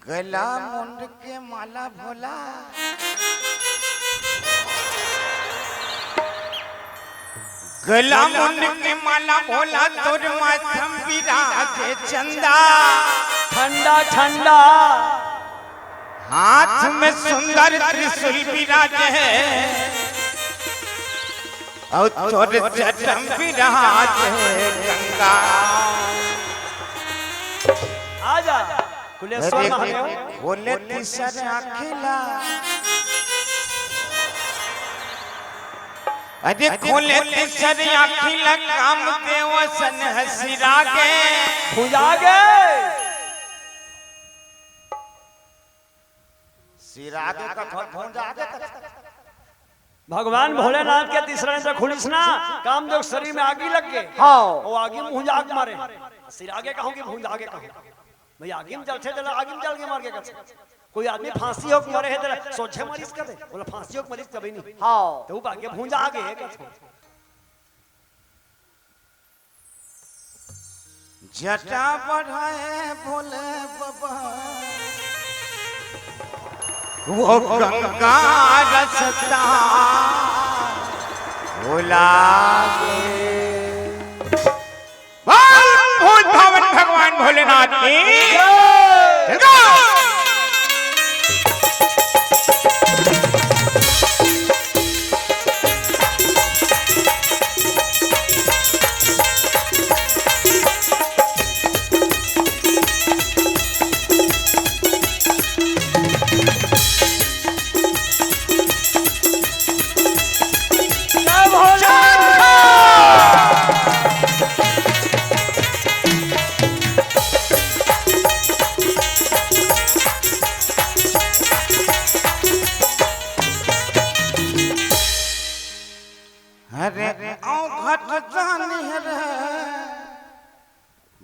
गला मुंड के माला भोला गला मुंड के माला भोला तोर माथम विराजे चंदा ठंडा ठंडा हाथ में सुंदर त्रिशूल विराजे और तोर जटम विराजे गंगा आजा कुलेश्वर महादेव बोले तीसर अखिला अरे खोले तीसर अखिला काम देव सन हसिरा के भुजागे सिरागे का भुजागे भगवान भोलेनाथ के तीसरा नेत्र खुलिस ना काम जो शरीर में आगी लग गए हाँ वो आगे भुजाग मारे सिरागे कहूं कि भुजागे कहूं भाई आगे में जलते जला आगे में जल के मार के कर कोई आदमी फांसी हो मरे है तेरा सोचे मरीज कर दे बोला फांसी हो मरीज कभी नहीं हाँ तो आगे भुजा आगे है कर जटा बढ़ाए भोले बाबा वो गंगा रसता भोला भगवान भोलेनाथ की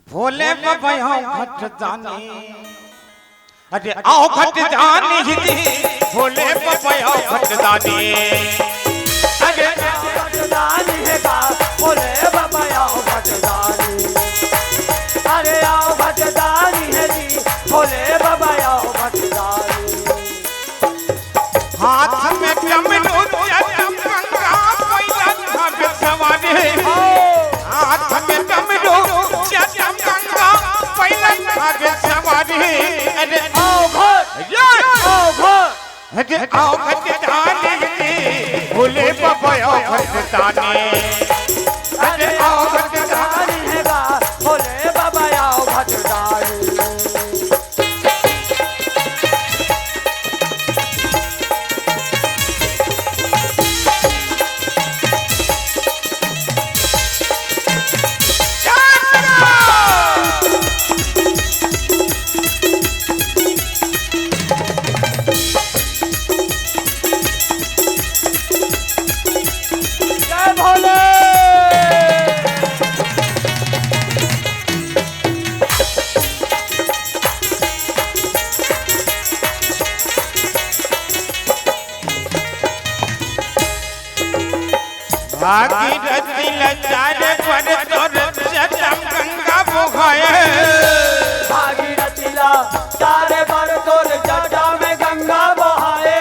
भोले बाबा घट दानी अरे आओ घट दानी भोले बाबा घट दानी अरे घट दानी है का भोले बाबा आओ घट दानी अरे आओ घट दानी है जी भोले बाबा आओ घट दानी हाथ में डमरू गंगा पैला भाग सवारी हाथ में डमरू गंगा पैला भाग सवारी अरे आओ घट अरे आओ घट दानी भोले बाबा आओ घट दानी अरे आओ घट दानी है का भोले बाबा आओ घट दानी भागीरथी लचार पर तोर जटम गंगा बहाए भागीरथी लचार पर तोर जटम गंगा बहाए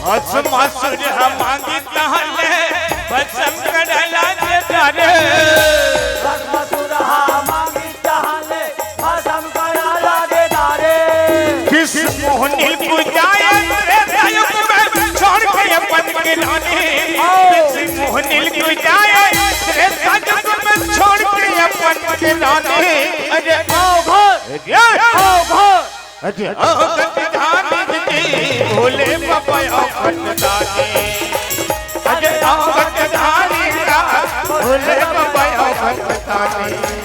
भस्मासुर मांगी तहले भस्म करला के डरे भस्मासुर मांगी तहले भस्म करला के डरे किस मोहनी पूजाए रे दायुक में छोड़ के अपन के रानी मोहनिल को जाए रे दायुक में छोड़ के अपन के रानी अरे आओ घर अरे आओ घट दानी भोले बाबा आओ घट दानी अरे आओ घट दानी भोले बाबा आओ घट दानी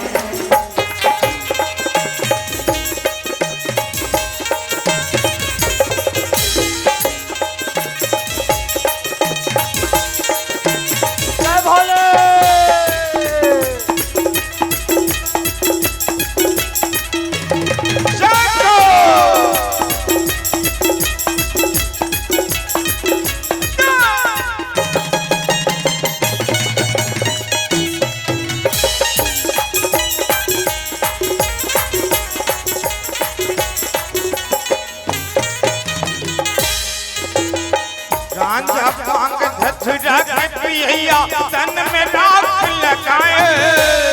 तन में राख लगाए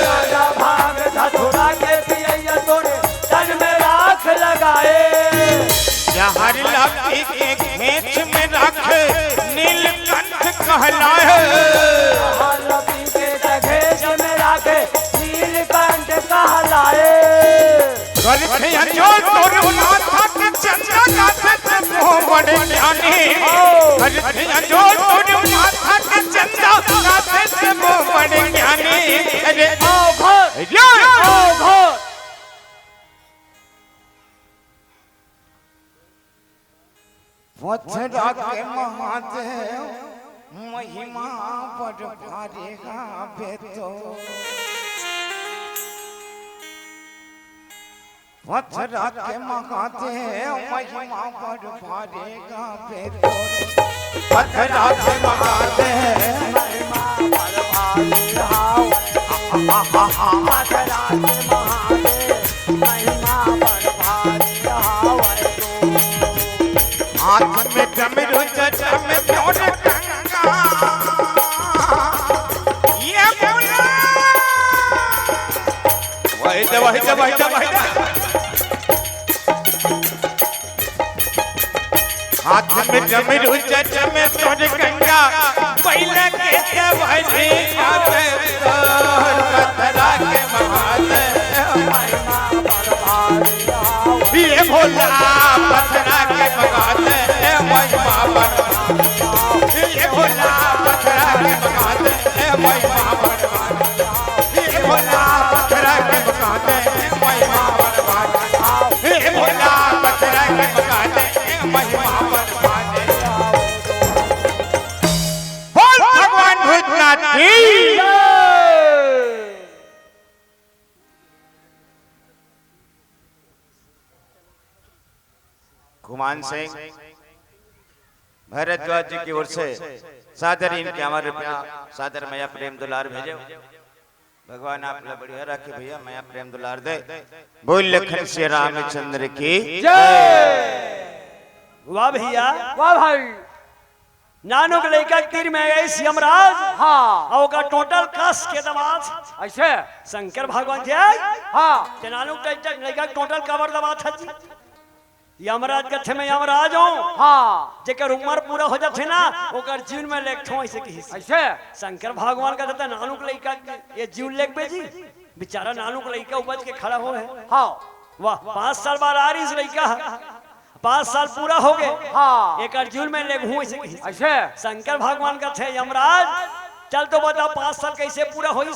गांजा भांग धतूरा के पियैया तोरे तन में राख लगाए जहर लकी के घेच में रखे नीलकंठ कहलाए लकी के घेच में रखे नीलकंठ कहलाए करथे जो तोर माथा के चंदा गाथे से मोह बड़े ज्ञानी करथे जो तोर माथा के चंदा गाथे से मोह बड़े ज्ञानी अरे आओ घर आओ घर पथरा के महादेव महिमा बड़ भारी गावे तो पथरा के महादेव महिमा बड़ भारी गावे तो पथरा के महादेव महिमा बड़ भारी हाव पथरा के महादेव महिमा बड़ भारी हाव हाथ में डमरू जटा में प्योर गंगा ये बोला वही हाथ में डमरू जटा में प्योर गंगा पहले के तवरी आवे पथरा के महादेव महिमा बड़ भारी हाव ये भोला पथरा के महादेव महिमा बड़ ये भोला पथरा के महादेव महिमा बड़ ये भोला पथरा के महादेव महिमा बड़ ये भोला पथरा के महादेव महिमा बड़ बोल भगवान भूतनाथ की गुमान सिंह भरद्वाज जी की ओर से सादर इनके हमारे रुपया सादर मैया प्रेम दुलार भेजे भगवान आप लोग बढ़िया रखे भैया मैया प्रेम दुलार दे बोल लखन श्री रामचंद्र की वाह भैया वाह भाई नानो के लेकर तीर में गए यमराज हाँ और का टोटल कस के दबाव ऐसे शंकर भगवान जी हाँ नानो के लेकर टोटल कवर दबा था जी यमराज कथे में यमराज हूं हाँ जेकर उम्र पूरा हो जाथे ना ओकर जीवन में लेखो ऐसे की ऐसे शंकर भगवान का कहता नानू के लइका ये जीवन लेख बे जी बेचारा नानू के लइका उपज के खड़ा हो है हाँ वाह 5 साल बाद आ रही इस लइका 5 साल पूरा हो गए हाँ एकर जीवन में लेख हूं ऐसे की ऐसे शंकर भगवान का थे यमराज चल तो बता 5 साल कैसे पूरा होई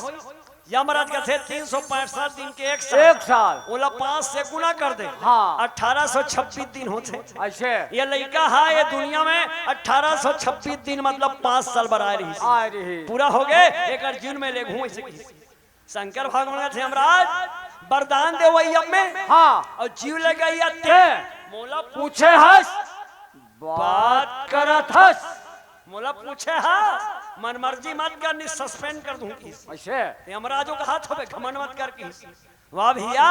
यमराज का थे 365 दिन के एक साल ओला 5 से गुना कर दे हाँ 1826 दिन होते ऐसे ये लड़का है ये दुनिया में 1826 दिन मतलब 5 साल बरा रही पूरा हो गए एक जीवन में ले घूम शंकर भगवान थे यमराज वरदान दे वही अब में हाँ और जीव ले गई मोला पूछे हस बात करत हस मोला पूछे हस मन मर्जी मत करनी सस्पेंड कर दूं ऐसे यमराजों का हाथ होवे घमंड मत कर की वाह भैया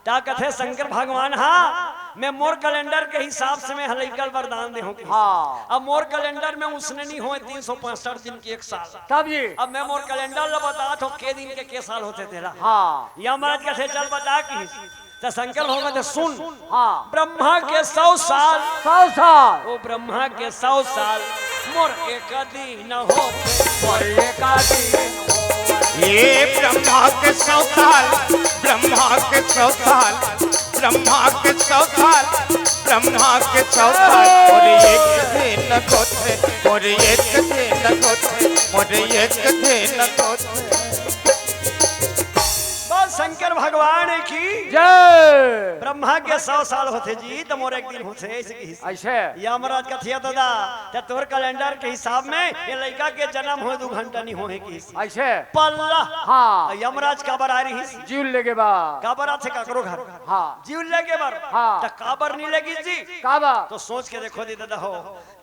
ता कथे शंकर भगवान हाँ मैं मोर कैलेंडर के हिसाब से मैं हलैकल वरदान दे हूं हाँ अब मोर कैलेंडर में उसने नहीं हुए 365 दिन के एक साल तब ये अब मैं मोर कैलेंडर ला बता तो के दिन के साल होते तेरा हाँ यमराज कथे चल बता की तो शंकर होगा तो सुन हाँ ब्रह्मा के 100 साल वो ब्रह्मा के 100 साल मोर एक दिन होते मोर एक दिन ये ब्रह्मा के 100 साल ब्रह्मा के 100 साल ब्रह्मा के 100 साल ब्रह्मा के 100 साल और एक दिन होते और एक दिन होते और एक दिन होते शंकर भगवान की जय ब्रह्मा के 100 साल होते जी तो मोर एक दिन होते ऐसे यमराज का थिया दादा ते तोर कैलेंडर के हिसाब में ये लड़का के जन्म हो 2 घंटा नहीं होए की ऐसे पल्ला हाँ यमराज काबर आ रही जीव लेके बा काबर आथे काकरो घर हाँ जीव लेके बार हाँ तो काबर नहीं लगी जी काबा तो सोच के देखो दी दादा हो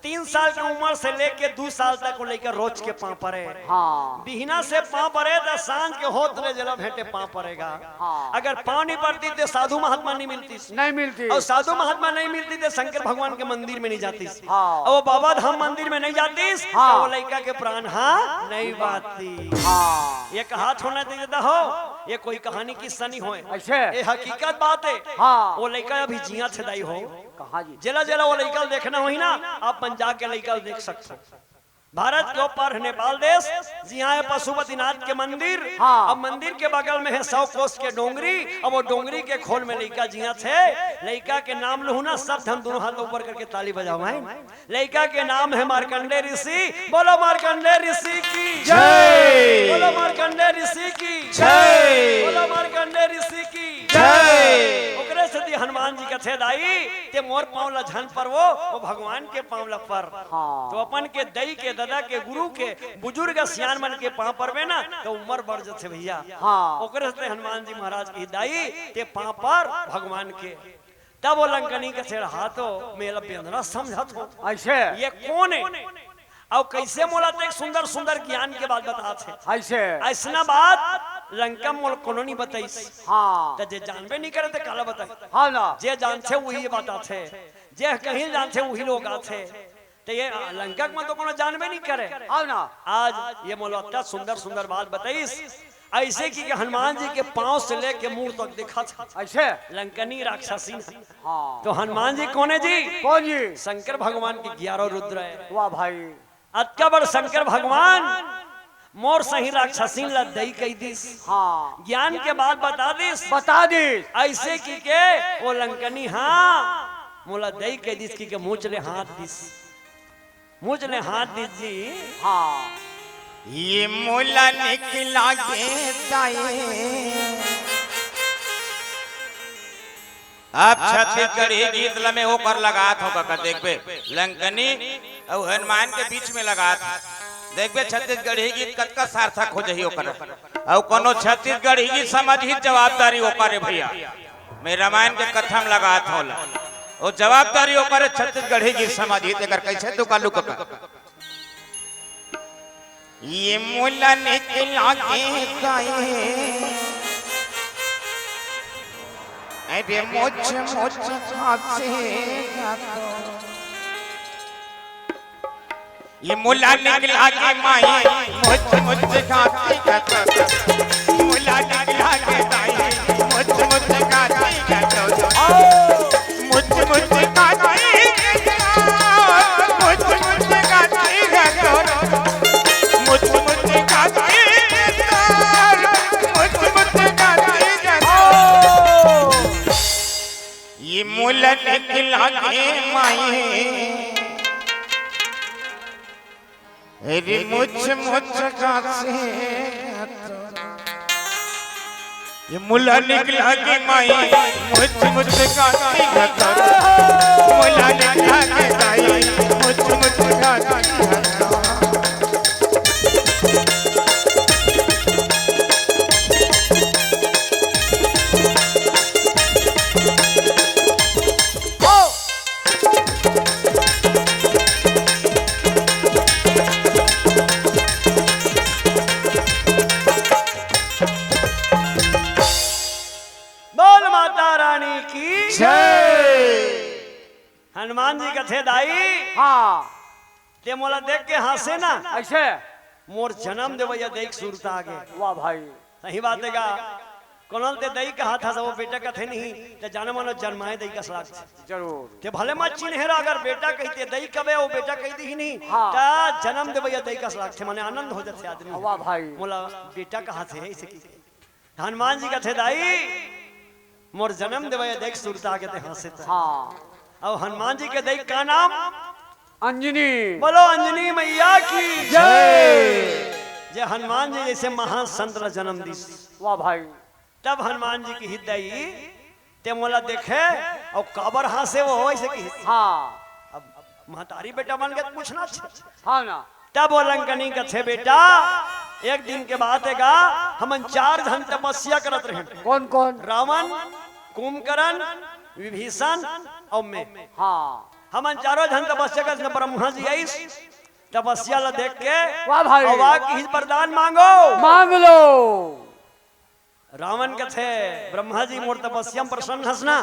3 साल की उम्र से लेके 2 साल तक को लेकर रोज के पांव परे हाँ बिहना से पांव परे तो सांझ के होत ले जला भेंटे पांव परेगा हाँ। अगर पाँव नहीं पड़ती तो साधु महात्मा नहीं मिलती, नहीं मिलती। और साधु महात्मा नहीं मिलती तो शंकर भगवान के मंदिर में नहीं जाती, हाँ। और वो बाबा धाम मंदिर में नहीं जाती, हाँ। तो वो लड़का के प्राण हाँ नहीं बाती। हाँ। ये कहा होना चाहिए हो, ये कोई कहानी किस्सा नहीं हो, ऐसे ये हकीकत बात है। हाँ। वो लड़का अभी जिया छदाई हो, कहा जी जिला जिला वो लड़का देखना हुई ना, आप पंजाब के लड़का देख सकते हो। भारत के ऊपर नेपाल देश जिहाँ है पशुपतिनाथ के मंदिर, हाँ। अब मंदिर के बगल में है 100 कोस के डोंगरी, अब वो डोंगरी के खोल में लड़का जिया थे। लड़का के नाम लहू ना, सब हम दोनों हाथ ऊपर करके ताली बजाओ भाई। लड़का के नाम है मार्कंडे ऋषि, बोलो मार्कंडे ऋषि की जय। बोलो मार्कंडे ऋषि की जय। बोलो मार्कंडे ऋषि की जय। ओकरे से दी हनुमान जी कथे दाई ते मोर पाँव लझन पर वो भगवान के पाँव ल पर। हाँ। तो अपन के दई के दादा के गुरु के बुजुर्ग सियान मन के पाँव पर में ना, तो उम्र बढ़ जाते भैया। हाँ। ओकरे से हनुमान जी महाराज की दाई ते पाँव पर भगवान के। तब वो लंकनी के छेड़ हाथों मेल बेंधना समझत हो, ऐसे ये कौन है और कैसे मोला ते सुंदर सुंदर ज्ञान के बात बताते। ऐसे ऐसना बात लंका मोल कोनो नहीं बताई। हाँ। तो जे जानबे नहीं करे तो काला बताई, हाँ ना जे जानते वही बताते, जे कहीं जानते वही लोग आते। तो ये लंका में तो कोनो जानबे नहीं करे। हाँ ना आज ये मोला इतना सुंदर सुंदर बात बताईस, ऐसे की हनुमान जी के पांव से लेके मुंह तक दिखा था ऐसे लंकनी राक्षसी। हाँ। तो हनुमान जी कौन है जी? कौन जी? शंकर भगवान की 11 रुद्र है। वाह भाई। अतकबर शंकर भगवान मोर सही राक्षसी लदई कही दिस। हाँ। ज्ञान के बाद बता दिस, बता दी ऐसे की के वो लंकनी हाँ मोला दई कह दिस की के मुझले हाथ दिस, मुझले हाथ दिस जी। हाँ। ये मोला निकला के जाए अब छत्तीसगढ़ी गीत लमे ऊपर लगात होगा का देखबे लंकनी और हनुमान के बीच में लगात देखबे छत्तीसगढ़ी गीत कतका सार्थक हो जही ओकर और कोनो छत्तीसगढ़ी गीत समझ ही जवाबदारी ओकर भैया। मैं रामायण के कथा में लगात होला और जवाबदारी ओकर छत्तीसगढ़ी गीत समझ ही तेकर कैसे तू कालू का ये मोला निकला के जाए अरे मोच मोच खासे ये मुला निकला के माई मोच मोच खासे मुला निकला के माई मोच मोच खासे मोच मोच खासे मोच मोच ये मुला निकला के माई अरे मुझ खासे ये मुला निकला के माई मुझ खासे मुला निकला के माई मुझ खासे हनुमान जी कथे दाई हाँ। ते मोला देख के हंसे ना, ऐसे मोर जन्म देवैया देख सुरता आगे। वाह भाई। सही बात है का कोनल ते दई कहा था वो बेटा कथे नहीं ते जाने मानो जन्माए दई का सलाह जरूर ते भले मत चिन्हेरा अगर बेटा कहते दई कबे वो बेटा कह दी ही नहीं हाँ। ता जन्म देवैया दई का सलाह थे माने आनंद हो जाते आदमी। वाह भाई। मोला बेटा कहा थे ऐसे की हनुमान जी कथे दाई मोर जन्म देवैया देख सुरता आगे ते हंसे हाँ। और हनुमान जी के दई का नाम अंजनी। बोलो अंजनी मैया की जय। जे हनुमान जी जैसे महान संत ला जन्म दी। वाह भाई। तब हनुमान जी की हृदय ते मोला देखे और काबर हंसे वो ऐसे की। हाँ। अब महतारी बेटा बन के पूछना हाँ ना। तब वो लंकनी का थे बेटा एक दिन के बाद है हम 4 जन तपस्या करत रहे। कौन कौन? रावण, कुंभकर्ण, विभीषण और मैं। हाँ। हम 4 जन तपस्या करते ब्रह्मा जी आई तपस्या ला देख के वाह भाई। की वरदान मांगो। मांग लो। रावण के थे ब्रह्मा जी मोर तपस्या प्रसन्न हंसना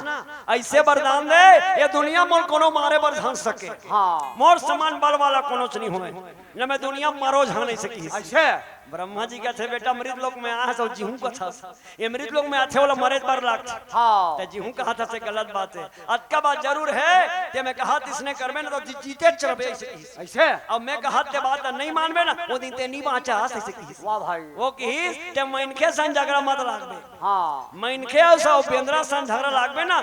ऐसे वरदान दे ये दुनिया मोर कोनो मारे बर झांक सके। हाँ मोर समान बल वाला कोनो नहीं होए न मैं दुनिया मारो झां नहीं सकी। ऐसे ब्रह्मा जी का थे बेटा मृत लोक में आ तो जीहू का था ये मृत लोक में आथे वाला मरे पर लाग हाँ ते जीहू कहा था से गलत बात है। अटका बात जरूर है ते मैं कहा इसने करबे ना तो जीते चढ़बे ऐसे। ऐसे अब मैं कहा ते बात नहीं मानबे ना वो दिन ते नहीं बाचा ऐसे की वाह भाई वो की ते मैनखे सन झगड़ा मत लागबे। हाँ मैनखे औसा उपेंद्रा सन झगड़ा लागबे ना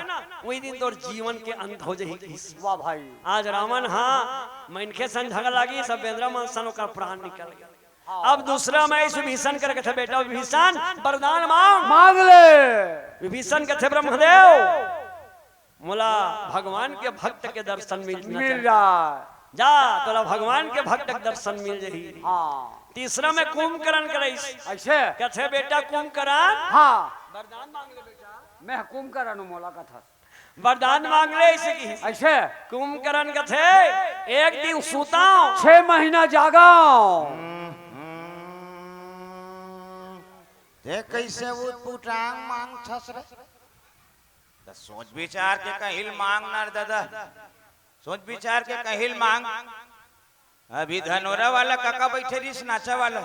वही दिन तोर जीवन के अंत हो जाही की। वाह भाई आज रावण हाँ मैनखे सन झगड़ा लागी सब बेंद्रा मन सन का प्राण निकल गया। अब दूसरा मैं इस विभीषण करके थे बेटा विभीषण वरदान मांग ले। विभीषण के थे ब्रह्मदेव मोला भगवान के भक्त के दर्शन मिल जाए जा तोला भगवान के भक्त के दर्शन मिल जाही। हाँ तीसरा में कुंभकर्ण करैस ऐसे कथे बेटा कुंभकर्ण हाँ वरदान मांग ले बेटा मैं कुंभकर्ण मोला का था वरदान मांग ले ऐसे की ऐसे कुंभकर्ण कथे एक दिन सूताओ 6 महीना जागाओ ते कैसे वो पुटांग मांग छस रे तो सोच विचार के कहिल मांग ना दादा सोच विचार के कहिल मांग। अभी धनोरा वाला काका बैठे रिस नाचा वाला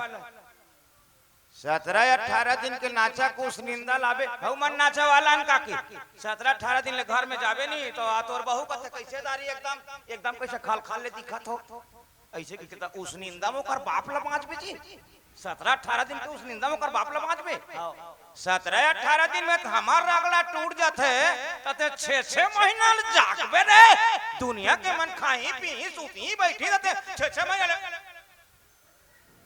17-18 दिन के नाचा को उस निंदा लावे हऊ मन नाचा वाला न काकी 17-18 दिन ले घर में जावे नहीं तो आ तोर बहू कथे कैसे दारी एकदम कैसे खाल खाल ले दिखत हो ऐसे की कहता उस निंदा में कर बाप ला 5 बजे 17-18 दिन के उस निंदा में कर बाप ला 5 बजे 17-18 दिन में हमार रागला टूट जाते तते 6-6 महीना जागबे रे दुनिया के मन खाई पी सूती बैठी रहते 6-6 महीना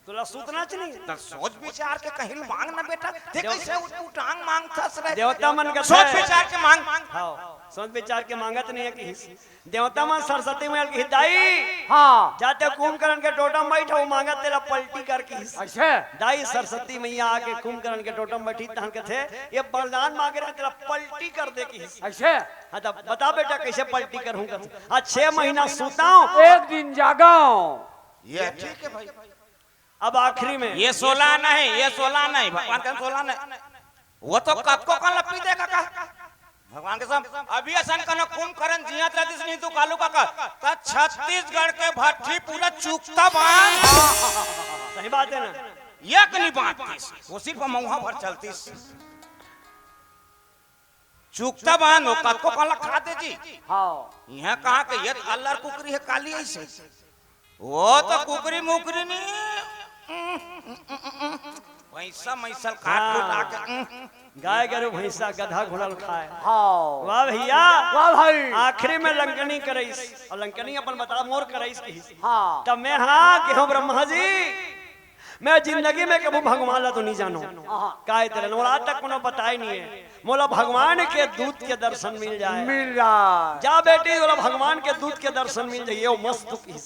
तोला सूतना चली तो सोच विचार के कहिल मांग ना बेटा ते कैसे उटांग मांग थस रे देवता मन का सोच विचार के मांग हां सोच विचार के मांगत नहीं है कि देवता मन सरस्वती में की दाई हाँ जाते कुंभकर्ण के टोटम बैठो मांगत तेरा पलटी कर की ऐसे दाई सरस्वती मैया आके कुंभकर्ण के टोटम बैठी तहन के थे ये वरदान मांगे रहे तेरा पलटी कर दे की ऐसे हां तो बता बेटा कैसे पलटी करूं आज 6 महीना सूताऊं एक दिन जागाओ ये ठीक है भाई। अब आखिरी में ये 16 नहीं ये 16 नहीं भगवान का 16 नहीं वो तो कक्को का लपी देगा का भगवान के साथ अभी असन कनो कुंभकर्ण जियात रहतिस नहीं तू कालू काका त छत्तीसगढ़ के भट्ठी पूरा चुकता बांध सही बात है ना ये कनी बात वो सिर्फ मौहा भर चलतीस चुकता बांध वो कक्को का खा दे जी। हाँ यहां कहा के ये अल्लाह कुकरी है काली ऐसे वो तो कुकरी मुकरी नहीं वैसा मैसल काट ला के गाय गरु भैंसा गधा घोड़ा खाए। हाँ वाह भैया वाह भाई आखिरी में लंकनी करैस और लंकनी अपन बता मोर करैस की हाँ तब मैं हाँ कि हो ब्रह्मा जी मैं जिंदगी में कभी भगवान ला तो नहीं जानो काय तरह मोला तक कोनो पता ही नहीं है मोला भगवान के दूत के दर्शन मिल जाए जा बेटी मोला भगवान के दूत के दर्शन मिल जाए वो मस्त की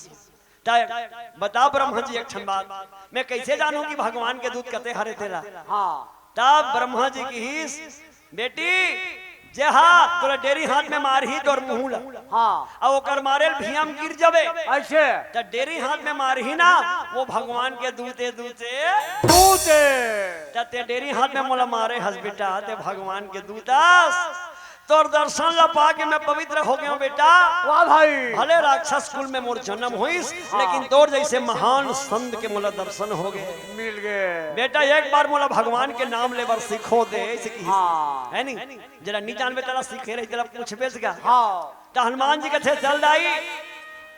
बता ब्रह्मा जी एक क्षण बात मैं कैसे जानूं कि भगवान के दूत कते हरे तेरा। हाँ तब ब्रह्मा जी की बेटी जे तोरा डेरी हाथ में मारही तोर मुंह ला हाँ अब ओकर मारे भियाम गिर जाबे ऐसे त डेरी हाथ में मारही ना वो भगवान के दूते दूते दूते ते डेरी हाथ में मोला मारे हस बेटा ते भगवान के दूतास तोर दर्शन ला पाके मैं पवित्र हो गया बेटा। वाह भाई भले राक्षस कुल में मोर जन्म होइस लेकिन तोर जैसे महान संत के मोला दर्शन हो गए मिल गए बेटा। एक बार मोला भगवान के नाम ले बर सीखो दे ऐसे की हाँ है नहीं जरा नहीं जानबे तेरा सीखे रही तेरा पूछबे सका। हाँ तो हनुमान जी कथे चल दाई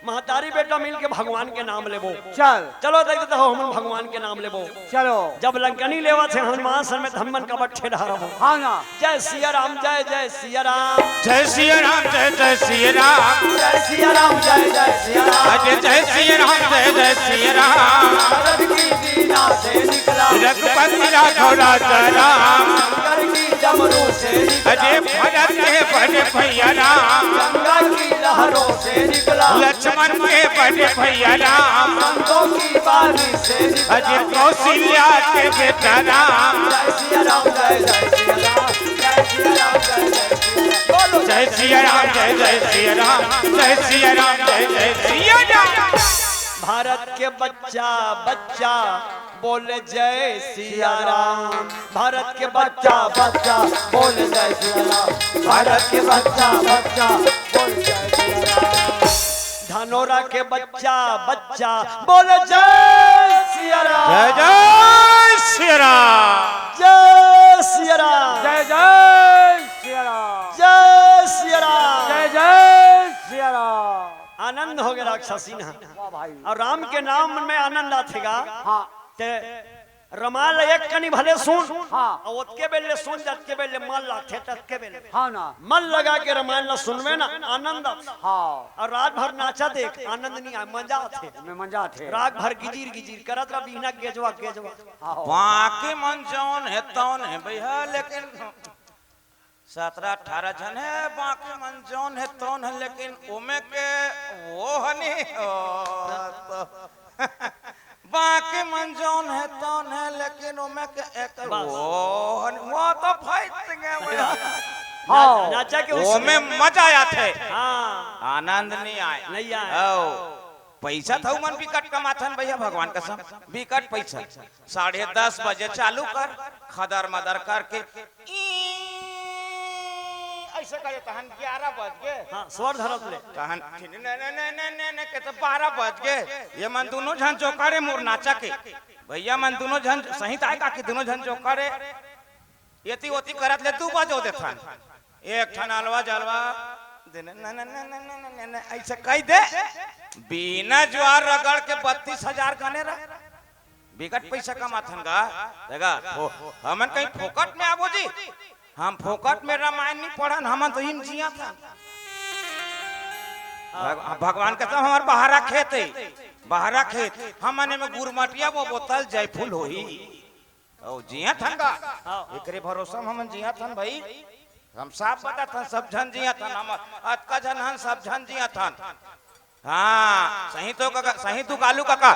महतारी बेटा मिल के भगवान के नाम लेबो चलो देख देता हो हम भगवान के नाम लेबो चलो। जब लंकनी लेवा थे हनुमान सर में धम्मन का बट्ठे ढारा हो हाँ ना जय सिया राम जय जय सिया राम जय सिया राम जय जय सिया राम जय सिया राम जय जय सिया राम जय सिया राम जय जय सिया राम दीना से निकला रघुपति राघव राजा राम जमरू से अजय भरत के बड़े भैया राम गंगा की लहरों से निकला लक्ष्मण के बड़े भैया राम संतों की बारी से अजय कौशल्या के बेटा राम जय सिया राम जय जय सिया राम जय सिया राम जय जय सिया राम जय सिया राम जय जय सिया राम जय सिया राम। भारत के बच्चा बच्चा बोले जय सिया राम। भारत के बच्चा बच्चा बोल जय सिया राम। भारत के बच्चा बच्चा बोल जय सिया राम। धनोरा के बच्चा बच्चा बोले जय सिया राम। जय जय श्री राम। जय सिया राम। जय जय सिया राम। जय सिया राम। जय जय सिया राम। आनंद हो गया राक्षसी ना। वाह भाई। और राम के नाम में आनंद आथेगा हाँ ते रमाल एक कनी भले सुन हाँ। और ओतके बेले सुन जतके बेले मन लाथे ततके बेले हाँ ना मन लगा के रामायण ला सुनवे ना आनंद आथे। हाँ और रात भर नाचा देख आनंद नहीं आए मजा आथे। में मंजा थे। रात भर गिजिर गिजिर करत रह बिना गेजवा गेजवा। हाँ बाकी मन जौन है तौन है भैया, लेकिन 17-18 जन है। बाकी मन जौन है तौन है, लेकिन उमे के वो हनी बाकी मन जौन है तौन है, लेकिन उमे के एक वो हनी वो तो फाइट गए भैया। हाँ। नाचा के ओमे मजा आया थे, हाँ आनंद नहीं आया। नहीं आया। ओ पैसा था मन विकट कमाथन भैया, भगवान कसम विकट पैसा। 10:30 बजे चालू कर, खदर मदर करके ऐसे करे तहन 11 बज गए। हाँ स्वर धरत ले तहन ने के तो 12 बज गए। ये मन दोनों झन चौकारे मोर नाचा के भैया, मन दोनों झन सही ताय का कि दोनों झन चौकारे यति ओती करत ले 2 बजो दे थन। एक ठन अलवा जलवा ऐसे कह दे बिना ज्वार रगड़ के 32,000 गाने रह विकट पैसा कमाथन गा देगा। हमन कहीं फोकट में आबो जी, हम फोकट में रामायण नहीं पढ़न, हम तो हिम जिया था। भगवान कहता हमार बहारा खेत है, बहारा खेत हमने में गुरमटिया वो बोतल जयफुल होई ओ जिया थन गा। एकरे भरोसा हम जिया थन भाई, हम साफ बता था सब झन जिया थन, हम अतका झन हन सब झन जिया थन। हाँ सही तो काका, सही तू कालू काका।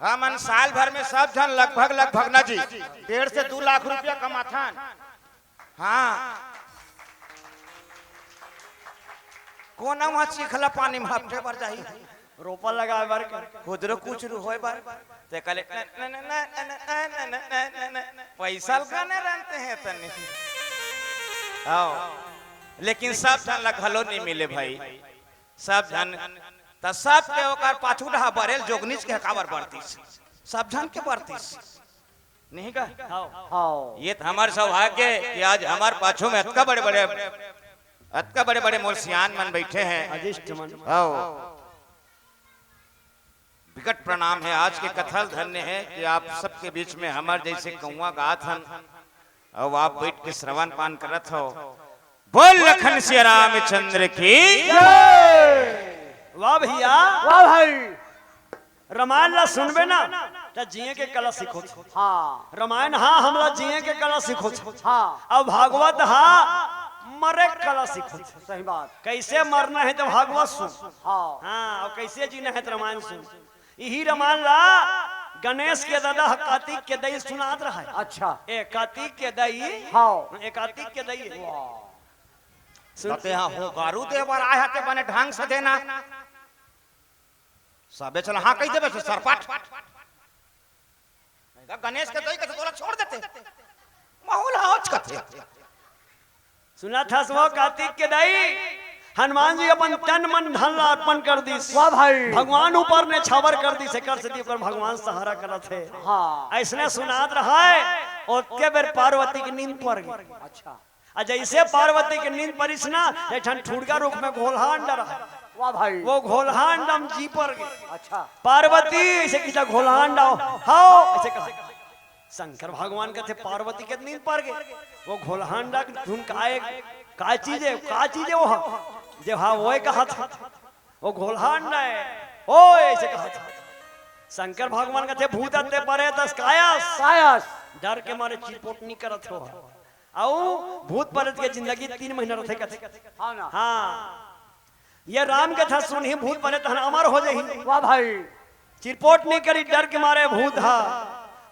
हमन साल भर में सब झन लगभग ना जी 1.5 से 2 लाख रुपया कमाथन। हाँ कोना वहाँ चिखला पानी में हफ्ते भर जाही रोपा लगा बार खुदरो कुछ होए बार ते कले पैसा लगाने रहते हैं तने। आओ लेकिन सब जन लगलो नहीं मिले भाई, सब जन त सब के ओकर पाछू रहा बरेल जोगनीच के काबर बढ़तीस, सब जन के बढ़तीस नहीं का। हाँ ये तो हमार सौभाग्य है कि आज हमार पाछू में अतका बड़े बड़े मोरसियान मन बैठे हैं। अजिष्ट मन आओ विकट प्रणाम है। आज के कथल धन्य है कि आप सबके बीच में हमार जैसे कौआ गात हन और आप बैठ के श्रवण पान करत हो। बोल लखन श्री रामचंद्र की। वाह भैया वाह भाई। रामायण ला सुनबे ना त जिए के कला सीखो। हाँ रामायण हाँ हमरा जिए के कला सीखो। हाँ अब भागवत हाँ मरे कला सीखो। सही बात। कैसे मरना है तो भागवत सुन। हाँ हाँ और कैसे जीना है तो रामायण सुन। यही रामायण ला गणेश के दादा कार्तिक के दई सुनात रहा है। अच्छा ए कार्तिक के दई हाँ ए कार्तिक के दई सुनते हैं हो गारू देवर आया ते बने ढंग से देना सबे चला हाँ कह देबे सरपट गणेश के दई के तोला छोड़ देते माहौल हौच कथे। सुना था सो कार्तिक के दई हनुमान जी अपन तन मन धन ला अर्पण कर दी। वाह भाई। भगवान ऊपर ने छावर कर दी से कर से दी पर भगवान सहारा करत है। हाँ ऐसने सुनात रहा है और के बेर पार्वती की नींद पड़ गई। अच्छा और जैसे पार्वती की नींद परिस ना ऐठन ठुड़का रूप में घोलहांड रहा। वाह भाई। वो घोलहांड हम जी पर गए। अच्छा पार्वती ऐसे किसा घोलहांड आओ हाओ ऐसे कहा। शंकर भगवान कहते पार्वती के नींद पड़ गए। वो घोलहांडा धुन का चीज है वो जो हाँ वो कहा था वो घोलहांड है ओ ऐसे कहा था। शंकर भगवान कहते भूत अत्ते परे दस कायास सायस डर के मारे चिरपोट नहीं करत हो। आओ भूत प्रेत के जिंदगी 3 महीना रहते कहते। हाँ ना हाँ ये राम कथा सुन ही भूत प्रेत अमर हो जाही। वाह भाई। चिरपोट नहीं करी डर के मारे भूत हा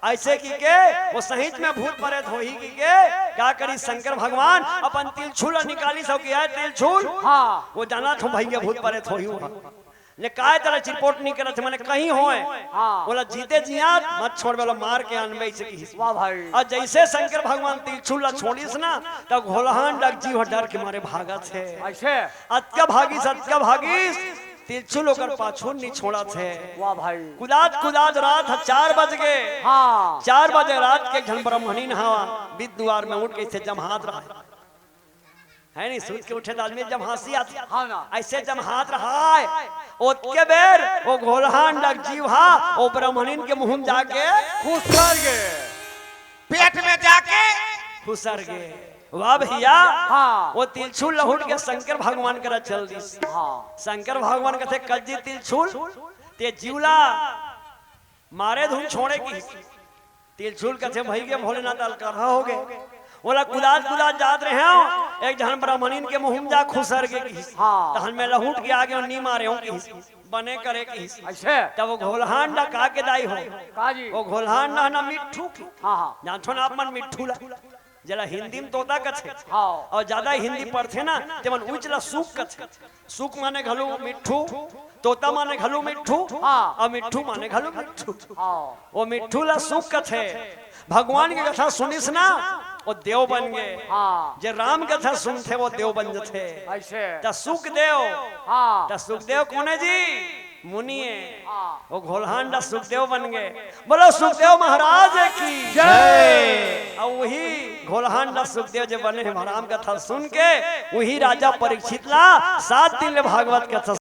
ऐसे की के वो सहित में भूत प्रेत हो ही की के क्या करी शंकर भगवान अपन तिलछुल निकाली सब किया तिलछुल। हाँ वो जाना था भैया भूत प्रेत हो ही ने काय तरह रिपोर्ट नहीं करत माने कहीं होए हाँ। बोला जीते जिया मत छोड़ बोला मार के अनबे से की वाह भाई और जैसे शंकर भगवान त्रिशूल छोड़ीस ना तब घोलहान डग जीव डर के मारे भागत है ऐसे अत्या भागीस त्रिशूल होकर पाछू नहीं छोड़ा थे वाह भाई कुदाद रात 4 बज गए हाँ 4 बजे रात के घन ब्रह्मणी नहावा विद द्वार में उठ के इसे जमहात रहा है नहीं सूत के उठे आदमी जब हंसी आती हाँ ना ऐसे जब हाथ रहा है ओतके बेर वो घोलहान डग जीवा वो ब्राह्मणिन के मुंह में जाके खुश कर गए पेट में जाके खुसर गए वाह भैया हाँ वो तिलछुल लहुट के शंकर भगवान करा चल दी हाँ शंकर भगवान कहते कज्जी तिलछुल ते जीवला मारे धूम छोड़े की तिलछुल कहते भाई के भोलेनाथ अलकरहा हो गए बोला कुदाद जात रहे हो एक जहन ब्राह्मणिन के मुंह में जा खुसर के की हाँ। तहन में लहुट के आगे नी मारे हो की बने करे की ऐसे तब वो घोलहान ना का के दाई हो काजी वो घोलहान ना मिट्ठू की हाँ हाँ जानथो ना अपन मिट्ठू ला जला हिंदी में तोता कछे हाँ और ज्यादा हिंदी पढ़ते ना तेमन उचला सूक कछे सूक माने घलू मिट्ठू तोता माने घलू मिट्ठू हाँ। और मिट्ठू माने घलू मिट्ठू हाँ वो मिट्ठू ला सूक कछे भगवान की कथा सुनिस ना वो देव बन गए हाँ जे राम कथा सुनते वो देव बन जथे ऐसे त सुखदेव हाँ त सुखदेव कौन है जी मुनिए हाँ वो घोलहान दा सुखदेव बन गए बोलो सुखदेव महाराज की जय और वही घोलहान दा सुखदेव जो बने हैं राम कथा सुन के वही राजा परीक्षित ला 7 दिन ले भागवत कथा